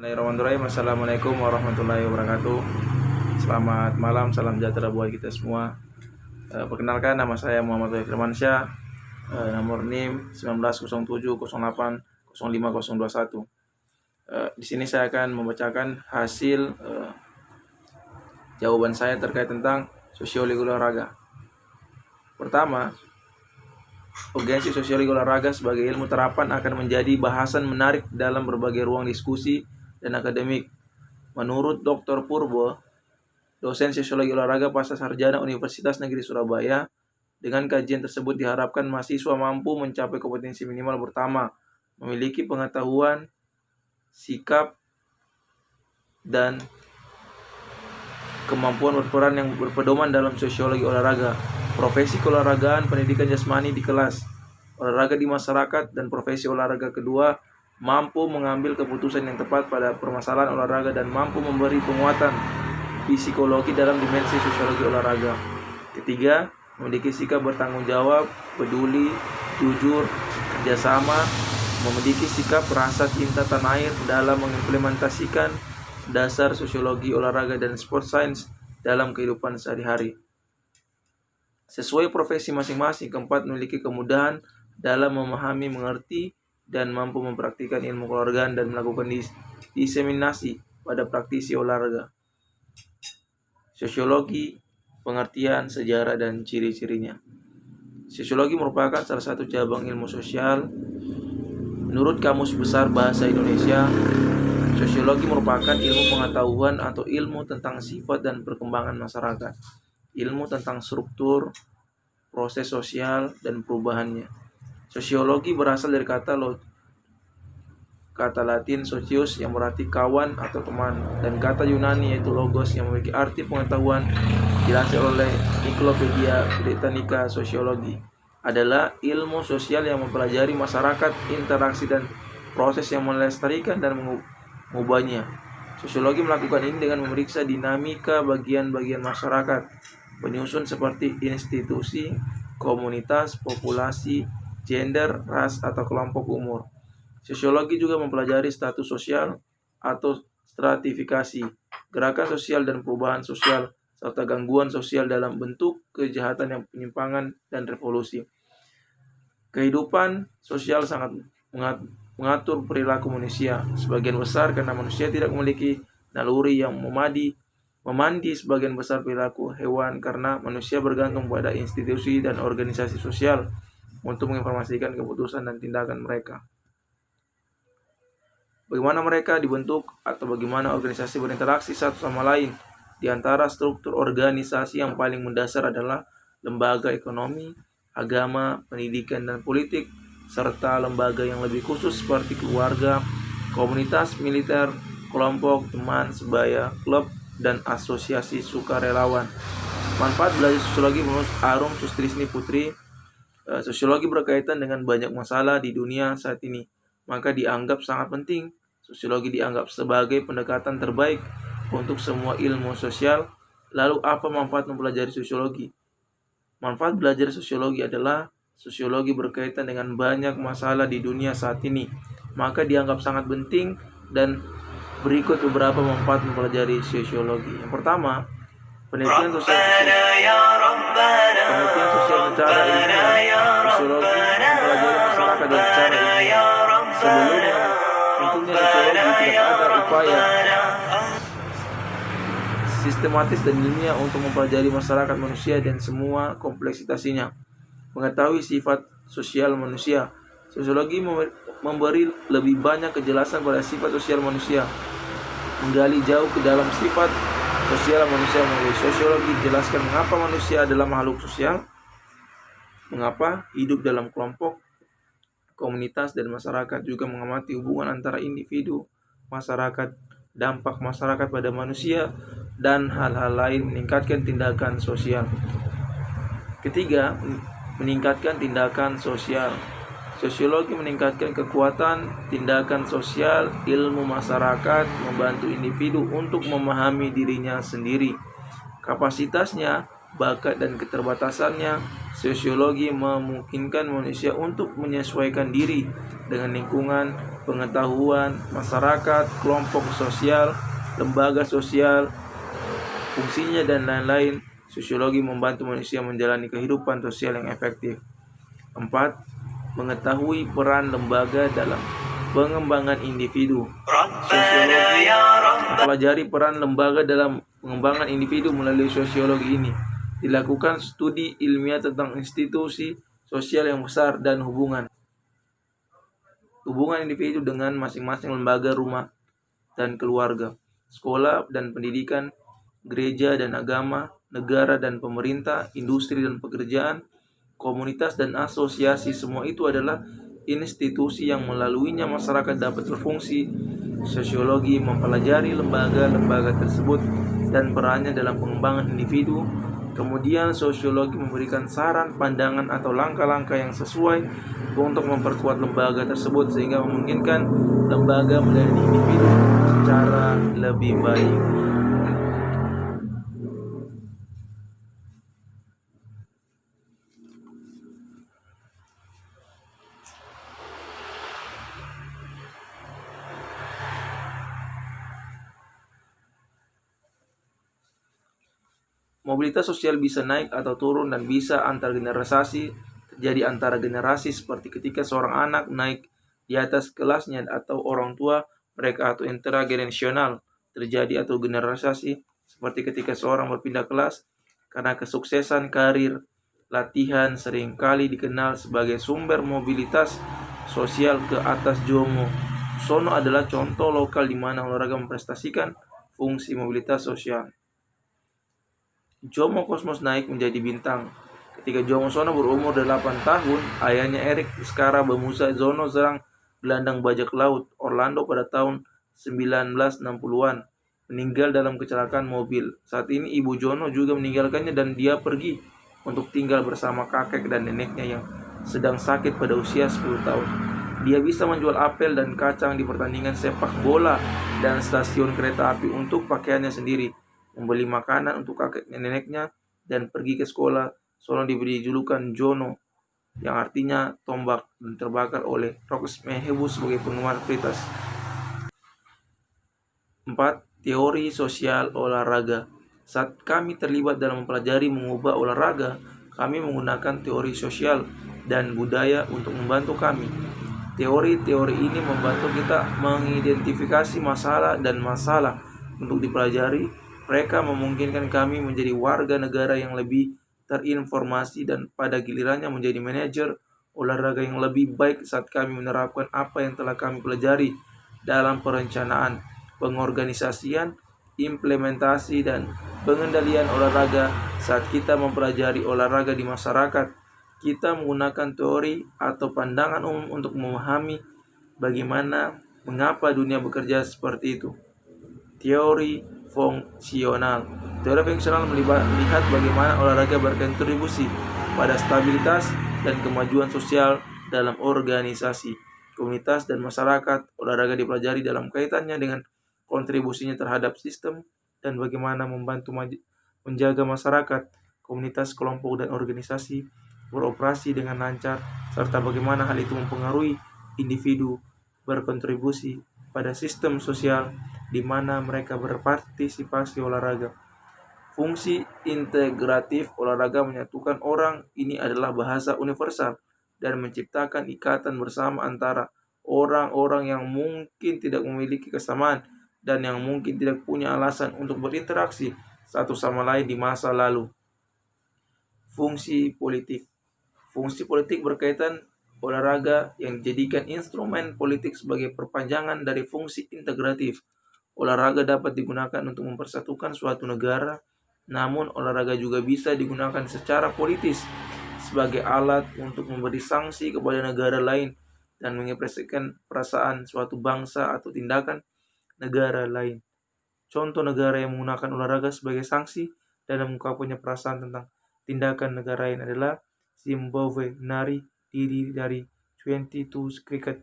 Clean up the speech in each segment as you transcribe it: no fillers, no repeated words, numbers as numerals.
Bismillahirrahmanirrahim. Assalamualaikum warahmatullahi wabarakatuh. Selamat malam, salam sejahtera buat kita semua. Perkenalkan, nama saya Muhammad Wahid Firmansyah, nomor NIM 190708050021. Di sini saya akan membacakan hasil jawaban saya terkait tentang sosiologi olahraga. Pertama, urgensi sosiologi olahraga sebagai ilmu terapan akan menjadi bahasan menarik dalam berbagai ruang diskusi dan akademik. Menurut Dr. Purbo, dosen sosiologi olahraga pasca sarjana Universitas Negeri Surabaya, dengan kajian tersebut diharapkan mahasiswa mampu mencapai kompetensi minimal pertama, memiliki pengetahuan, sikap, dan kemampuan berperan yang berpedoman dalam sosiologi olahraga, profesi keolahragaan, pendidikan jasmani di kelas, olahraga di masyarakat, dan profesi olahraga kedua, mampu mengambil keputusan yang tepat pada permasalahan olahraga dan mampu memberi penguatan psikologi dalam dimensi sosiologi olahraga. Ketiga, memiliki sikap bertanggung jawab, peduli, jujur, kerjasama, memiliki sikap rasa cinta tanah air dalam mengimplementasikan dasar sosiologi olahraga dan sport science dalam kehidupan sehari-hari. Sesuai profesi masing-masing, keempat, memiliki kemudahan dalam memahami, mengerti, dan mampu mempraktikkan ilmu keolahragaan dan melakukan diseminasi pada praktisi olahraga. Sosiologi, pengertian, sejarah, dan ciri-cirinya. Sosiologi merupakan salah satu cabang ilmu sosial. Menurut Kamus Besar Bahasa Indonesia, sosiologi merupakan ilmu pengetahuan atau ilmu tentang sifat dan perkembangan masyarakat, ilmu tentang struktur, proses sosial, dan perubahannya. Sosiologi berasal dari kata Latin socius yang berarti kawan atau teman, dan kata Yunani yaitu logos yang memiliki arti pengetahuan. Dilansir oleh Encyclopedia Britannica, sosiologi adalah ilmu sosial yang mempelajari masyarakat, interaksi, dan proses yang melestarikan dan mengubahnya. Sosiologi melakukan ini dengan memeriksa dinamika bagian-bagian masyarakat, penyusun seperti institusi, komunitas, populasi, gender, ras, atau kelompok umur. Sosiologi juga mempelajari status sosial atau stratifikasi, gerakan sosial dan perubahan sosial, serta gangguan sosial dalam bentuk kejahatan yang penyimpangan dan revolusi. Kehidupan sosial sangat mengatur perilaku manusia, sebagian besar karena manusia tidak memiliki naluri yang memandi sebagian besar perilaku hewan karena manusia bergantung pada institusi dan organisasi sosial untuk menginformasikan keputusan dan tindakan mereka. Bagaimana mereka dibentuk atau bagaimana organisasi berinteraksi satu sama lain. Di antara struktur organisasi yang paling mendasar adalah lembaga ekonomi, agama, pendidikan, dan politik, serta lembaga yang lebih khusus seperti keluarga, komunitas militer, kelompok teman sebaya, klub, dan asosiasi sukarelawan. Manfaat belajar sosiologi menurut Arum Sustrisni Putri. Sosiologi berkaitan dengan banyak masalah di dunia saat ini, maka dianggap sangat penting. Sosiologi dianggap sebagai pendekatan terbaik untuk semua ilmu sosial. Lalu apa manfaat mempelajari sosiologi? Manfaat belajar sosiologi adalah sosiologi berkaitan dengan banyak masalah di dunia saat ini, maka dianggap sangat penting. Dan berikut beberapa manfaat mempelajari sosiologi. Yang pertama, penelitian sosial secara ilmiah. Sosiologi mempelajari masyarakat dan secara ilmiah. Sebelumnya, tentunya sosiologi tidak ada upaya sistematis dan ilmiah untuk mempelajari masyarakat manusia dan semua kompleksitasnya, mengetahui sifat sosial manusia. Sosiologi memberi lebih banyak kejelasan pada sifat sosial manusia, menggali jauh ke dalam sifat sosial manusia. Melalui sosiologi dijelaskan mengapa manusia adalah makhluk sosial, mengapa hidup dalam kelompok, komunitas, dan masyarakat. Juga mengamati hubungan antara individu, masyarakat, dampak masyarakat pada manusia, dan hal-hal lain, meningkatkan tindakan sosial. Ketiga, meningkatkan tindakan sosial. Sosiologi meningkatkan kekuatan tindakan sosial, ilmu masyarakat, membantu individu untuk memahami dirinya sendiri, kapasitasnya, bakat, dan keterbatasannya. Sosiologi memungkinkan manusia untuk menyesuaikan diri dengan lingkungan pengetahuan, masyarakat, kelompok sosial, lembaga sosial, fungsinya dan lain-lain. Sosiologi membantu manusia menjalani kehidupan sosial yang efektif. 4. Mengetahui peran lembaga dalam pengembangan individu. Sosiologi mempelajari peran lembaga dalam pengembangan individu melalui sosiologi ini. Dilakukan studi ilmiah tentang institusi sosial yang besar dan hubungan individu dengan masing-masing lembaga rumah dan keluarga, sekolah dan pendidikan, gereja dan agama, negara dan pemerintah, industri dan pekerjaan, komunitas dan asosiasi. Semua itu adalah institusi yang melaluinya masyarakat dapat berfungsi. Sosiologi mempelajari lembaga-lembaga tersebut dan perannya dalam pengembangan individu. Kemudian sosiologi memberikan saran, pandangan atau langkah-langkah yang sesuai untuk memperkuat lembaga tersebut sehingga memungkinkan lembaga melayani individu secara lebih baik. Mobilitas sosial bisa naik atau turun dan bisa antar generasi, terjadi antara generasi seperti ketika seorang anak naik di atas kelasnya atau orang tua mereka, atau intergenerasional terjadi atau generasi seperti ketika seorang berpindah kelas karena kesuksesan karir. Latihan seringkali dikenal sebagai sumber mobilitas sosial ke atas. Jomo Sono adalah contoh lokal di mana olahraga memprestasikan fungsi mobilitas sosial. Jomo Cosmos naik menjadi bintang. Ketika Jomo Sono berumur 8 tahun, ayahnya Erik Skara Bemusa Zono serang gelandang bajak laut Orlando pada tahun 1960-an, meninggal dalam kecelakaan mobil. Saat ini ibu Jono juga meninggalkannya dan dia pergi untuk tinggal bersama kakek dan neneknya yang sedang sakit pada usia 10 tahun. Dia bisa menjual apel dan kacang di pertandingan sepak bola dan stasiun kereta api untuk pakaiannya sendiri, membeli makanan untuk kakek dan neneknya, dan pergi ke sekolah. Sono diberi julukan Jono, yang artinya tombak, dan terbakar oleh Roxmehebu sebagai penggemar Fritas. 4. Teori sosial olahraga. Saat kami terlibat dalam mempelajari mengubah olahraga, kami menggunakan teori sosial dan budaya untuk membantu kami. Teori-teori ini membantu kita mengidentifikasi masalah dan masalah untuk dipelajari. Mereka memungkinkan kami menjadi warga negara yang lebih terinformasi dan pada gilirannya menjadi manajer olahraga yang lebih baik saat kami menerapkan apa yang telah kami pelajari dalam perencanaan, pengorganisasian, implementasi, dan pengendalian olahraga. Saat kita mempelajari olahraga di masyarakat, kita menggunakan teori atau pandangan umum untuk memahami mengapa dunia bekerja seperti itu. Teori fungsional. Teori fungsional melihat bagaimana olahraga berkontribusi pada stabilitas dan kemajuan sosial dalam organisasi, komunitas, dan masyarakat. Olahraga dipelajari dalam kaitannya dengan kontribusinya terhadap sistem dan bagaimana membantu menjaga masyarakat, komunitas, kelompok, dan organisasi beroperasi dengan lancar, serta bagaimana hal itu mempengaruhi individu berkontribusi pada sistem sosial di mana mereka berpartisipasi olahraga. Fungsi integratif olahraga menyatukan orang. Ini adalah bahasa universal dan menciptakan ikatan bersama antara orang-orang yang mungkin tidak memiliki kesamaan dan yang mungkin tidak punya alasan untuk berinteraksi satu sama lain di masa lalu. Fungsi politik. Fungsi politik berkaitan olahraga yang dijadikan instrumen politik sebagai perpanjangan dari fungsi integratif. Olahraga dapat digunakan untuk mempersatukan suatu negara, namun olahraga juga bisa digunakan secara politis sebagai alat untuk memberi sanksi kepada negara lain dan mengekspresikan perasaan suatu bangsa atau tindakan negara lain. Contoh negara yang menggunakan olahraga sebagai sanksi dalam mengungkapkannya perasaan tentang tindakan negara lain adalah Zimbabwe. Menarik diri dari 22 Cricket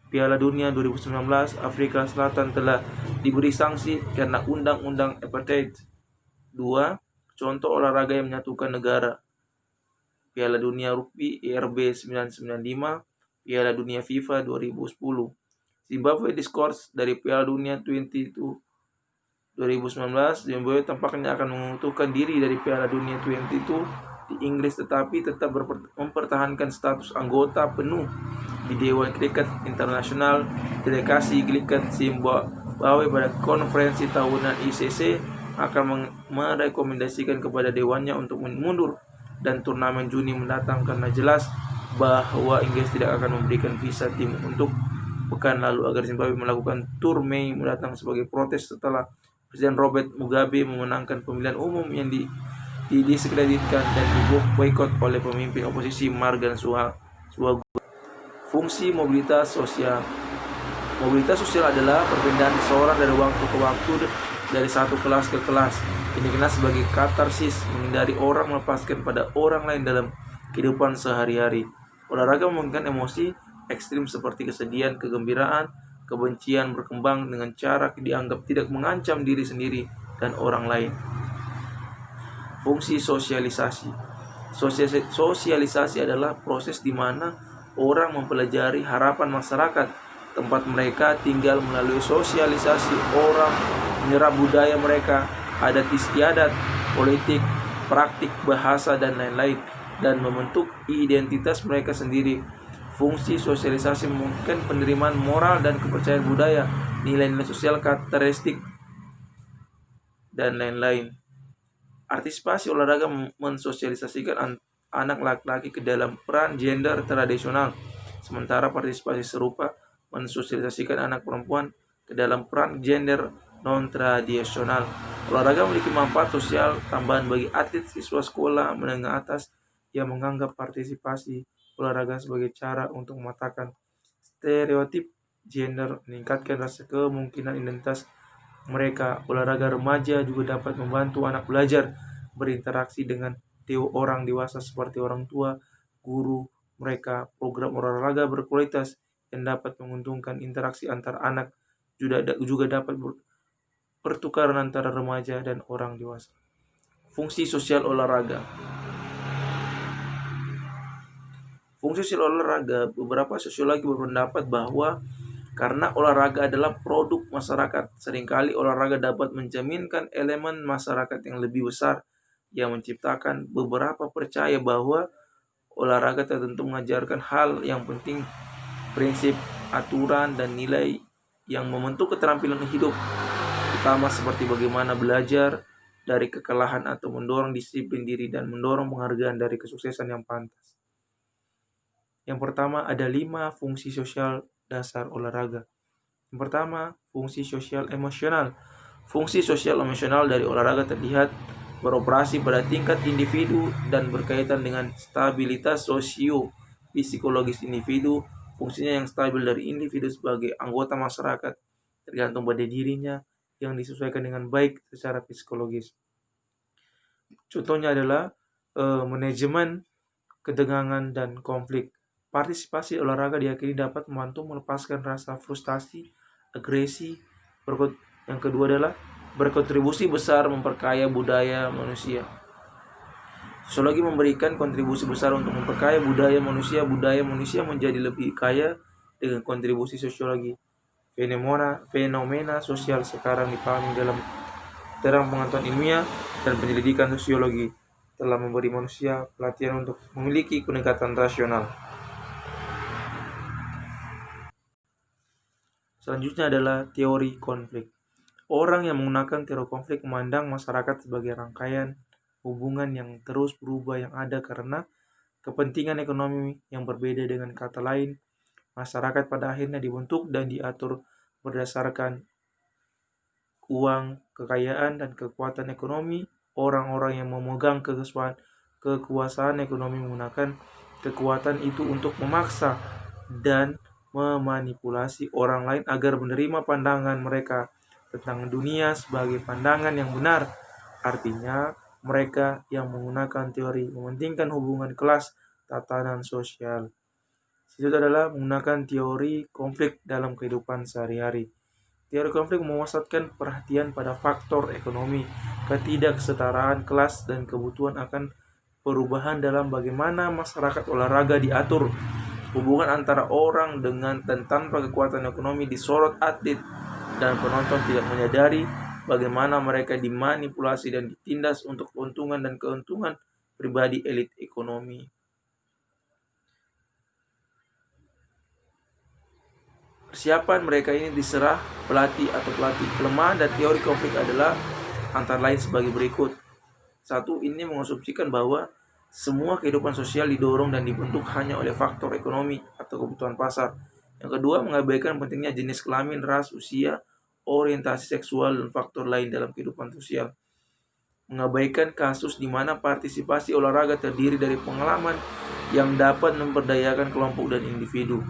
Piala Dunia 2019, Afrika Selatan telah diberi sanksi karena undang-undang apartheid. 2. Contoh olahraga yang menyatukan negara. Piala Dunia Rugby IRB 1995, Piala Dunia FIFA 2010. Zimbabwe diskors dari Piala Dunia 2019. Zimbabwe tampaknya akan mengutuhkan diri dari Piala Dunia 22 di Inggris, tetapi tetap mempertahankan status anggota penuh di Dewan Kriket Internasional. Delegasi kriket Zimbabwe pada konferensi tahunan ICC akan merekomendasikan kepada dewannya untuk mundur dan turnamen Juni mendatang karena jelas bahwa Inggris tidak akan memberikan visa tim untuk pekan lalu agar Zimbabwe melakukan tur Mei mendatang sebagai protes setelah Presiden Robert Mugabe memenangkan pemilihan umum yang didiskreditkan dan diboikot oleh pemimpin oposisi Morgan Suwagu. Fungsi mobilitas sosial. Mobilitas sosial adalah perpindahan seseorang dari waktu ke waktu dari satu kelas ke kelas. Ini dikenal sebagai katarsis, menghindari orang melepaskan pada orang lain dalam kehidupan sehari-hari. Olahraga memungkinkan emosi ekstrim seperti kesedihan, kegembiraan, kebencian berkembang dengan cara dianggap tidak mengancam diri sendiri dan orang lain. Fungsi sosialisasi. Sosialisasi adalah proses di mana orang mempelajari harapan masyarakat tempat mereka tinggal melalui sosialisasi. Orang menyerap budaya mereka, adat istiadat, politik, praktik, bahasa, dan lain-lain, dan membentuk identitas mereka sendiri. Fungsi sosialisasi memungkinkan penerimaan moral dan kepercayaan budaya, nilai-nilai sosial, karakteristik, dan lain-lain. Artisipasi olahraga mensosialisasikan anak laki-laki ke dalam peran gender tradisional, sementara partisipasi serupa mensosialisasikan anak perempuan ke dalam peran gender non-tradisional. Olahraga memiliki manfaat sosial tambahan bagi atlet siswa sekolah menengah atas yang menganggap partisipasi olahraga sebagai cara untuk mematahkan stereotip gender, meningkatkan rasa kemungkinan identitas mereka. Olahraga remaja juga dapat membantu anak belajar berinteraksi dengan orang dewasa seperti orang tua, guru mereka. Program olahraga berkualitas yang dapat menguntungkan interaksi antar anak juga dapat pertukaran antara remaja dan orang dewasa. Fungsi sosial olahraga. Fungsi sosial olahraga, beberapa sosiologi berpendapat bahwa karena olahraga adalah produk masyarakat, seringkali olahraga dapat mencerminkan elemen masyarakat yang lebih besar yang menciptakan beberapa percaya bahwa olahraga tertentu mengajarkan hal yang penting, prinsip, aturan, dan nilai yang membentuk keterampilan hidup utama seperti bagaimana belajar dari kekalahan atau mendorong disiplin diri dan mendorong penghargaan dari kesuksesan yang pantas. Yang pertama, ada 5 fungsi sosial dasar olahraga. Yang pertama, fungsi sosial emosional. Fungsi sosial emosional dari olahraga terlihat beroperasi pada tingkat individu dan berkaitan dengan stabilitas sosio-psikologis individu. Fungsinya yang stabil dari individu sebagai anggota masyarakat tergantung pada dirinya yang disesuaikan dengan baik secara psikologis. Contohnya adalah manajemen ketegangan dan konflik. Partisipasi olahraga diyakini dapat membantu melepaskan rasa frustasi, agresi. Yang kedua adalah berkontribusi besar memperkaya budaya manusia. Sosiologi memberikan kontribusi besar untuk memperkaya budaya manusia. Budaya manusia menjadi lebih kaya dengan kontribusi sosiologi. Fenomena sosial sekarang dipahami dalam terang pengetahuan ilmiah dan penyelidikan sosiologi telah memberi manusia pelatihan untuk memiliki pendekatan rasional. Selanjutnya adalah teori konflik. Orang yang menggunakan teori konflik memandang masyarakat sebagai rangkaian hubungan yang terus berubah yang ada karena kepentingan ekonomi yang berbeda. Dengan kata lain, masyarakat pada akhirnya dibentuk dan diatur berdasarkan uang, kekayaan, dan kekuatan ekonomi. Orang-orang yang memegang kekuasaan ekonomi menggunakan kekuatan itu untuk memaksa dan memanipulasi orang lain agar menerima pandangan mereka tentang dunia sebagai pandangan yang benar. Artinya, mereka yang menggunakan teori mementingkan hubungan kelas tatanan sosial. Itu adalah menggunakan teori konflik dalam kehidupan sehari-hari. Teori konflik memusatkan perhatian pada faktor ekonomi, ketidaksetaraan kelas, dan kebutuhan akan perubahan dalam bagaimana masyarakat olahraga diatur. Hubungan antara orang dengan dan tanpa kekuatan ekonomi disorot atlet dan penonton tidak menyadari bagaimana mereka dimanipulasi dan ditindas untuk keuntungan dan keuntungan pribadi elit ekonomi. Persiapan mereka ini diserah pelatih atau pelatih. Kelemahan dan teori konflik adalah antara lain sebagai berikut. Satu, ini mengasumsikan bahwa semua kehidupan sosial didorong dan dibentuk hanya oleh faktor ekonomi atau kebutuhan pasar. Yang kedua, mengabaikan pentingnya jenis kelamin, ras, usia, orientasi seksual, dan faktor lain dalam kehidupan sosial. Mengabaikan kasus di mana partisipasi olahraga terdiri dari pengalaman yang dapat memberdayakan kelompok dan individu.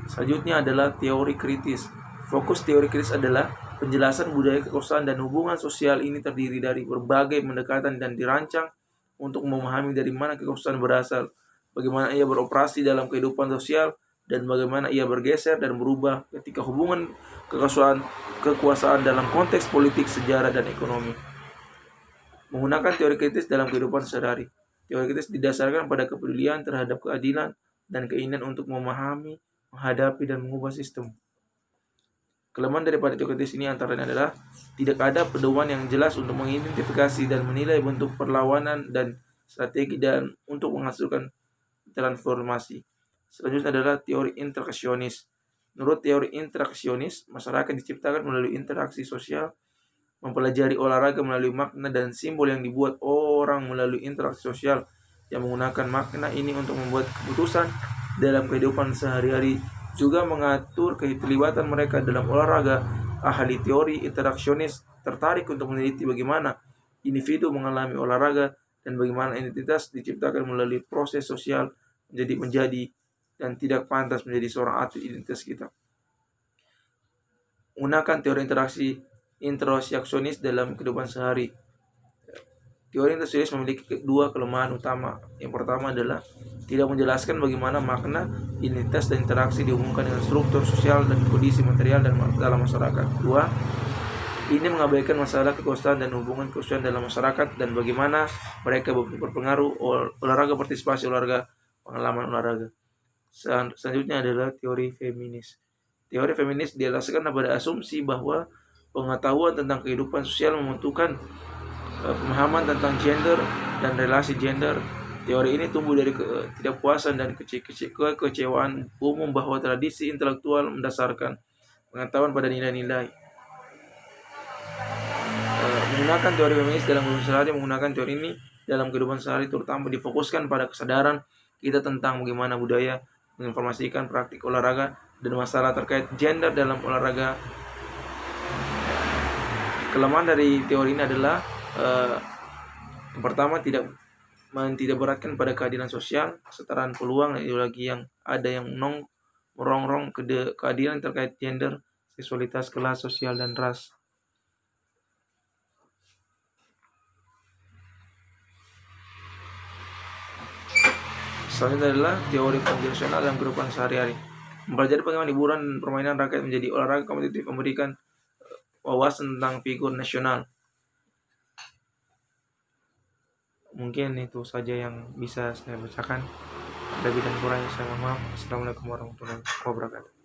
Selanjutnya adalah teori kritis. Fokus teori kritis adalah penjelasan budaya kekosaan dan hubungan sosial ini terdiri dari berbagai pendekatan dan dirancang untuk memahami dari mana kekosaan berasal, bagaimana ia beroperasi dalam kehidupan sosial, dan bagaimana ia bergeser dan berubah ketika hubungan kekuasaan dalam konteks politik, sejarah, dan ekonomi. Menggunakan teori kritis dalam kehidupan sehari-hari. Teori kritis didasarkan pada kepedulian terhadap keadilan dan keinginan untuk memahami, menghadapi, dan mengubah sistem. Kelemahan daripada teori kritis ini antara lain adalah tidak ada pedoman yang jelas untuk mengidentifikasi dan menilai bentuk perlawanan dan strategi dan untuk menghasilkan transformasi. Selanjutnya adalah teori interaksionis. Menurut teori interaksionis, masyarakat diciptakan melalui interaksi sosial, mempelajari olahraga melalui makna dan simbol yang dibuat orang melalui interaksi sosial yang menggunakan makna ini untuk membuat keputusan dalam kehidupan sehari-hari, juga mengatur keterlibatan mereka dalam olahraga. Ahli teori interaksionis tertarik untuk meneliti bagaimana individu mengalami olahraga dan bagaimana identitas diciptakan melalui proses sosial menjadi dan tidak pantas menjadi seorang atlet identitas kita. Menggunakan teori interaksi interaksionis dalam kehidupan sehari. Teori interaksionis memiliki dua kelemahan utama. Yang pertama adalah tidak menjelaskan bagaimana makna, identitas, dan interaksi dihubungkan dengan struktur sosial dan kondisi material dalam masyarakat. Dua, ini mengabaikan masalah kekuasaan dan hubungan kekuasaan dalam masyarakat dan bagaimana mereka berpengaruh olahraga, partisipasi olahraga, pengalaman olahraga. Selanjutnya adalah teori feminis. Teori feminis dialaskan pada asumsi bahwa pengetahuan tentang kehidupan sosial membutuhkan pemahaman tentang gender dan relasi gender. Teori ini tumbuh dari ketidakpuasan dan kekecewaan umum bahwa tradisi intelektual mendasarkan pengetahuan pada nilai-nilai. Menggunakan teori feminis dalam kehidupan sehari, menggunakan teori ini dalam kehidupan sehari terutama difokuskan pada kesadaran kita tentang bagaimana budaya menginformasikan praktik olahraga dan masalah terkait gender dalam olahraga. Kelemahan dari teori ini adalah yang pertama tidak beratkan pada keadilan sosial, kesetaraan peluang, dan ideologi yang ada yang merongrong keadilan terkait gender, seksualitas, kelas sosial, dan ras. Selanjutnya adalah teori fungsional dalam kehidupan sehari-hari. Mempelajari bagaimana hiburan dan permainan rakyat menjadi olahraga kompetitif, memberikan wawasan tentang figur nasional. Mungkin itu saja yang bisa saya bacakan. Lebih dan kurangnya saya mohon maaf. Assalamualaikum warahmatullahi wabarakatuh.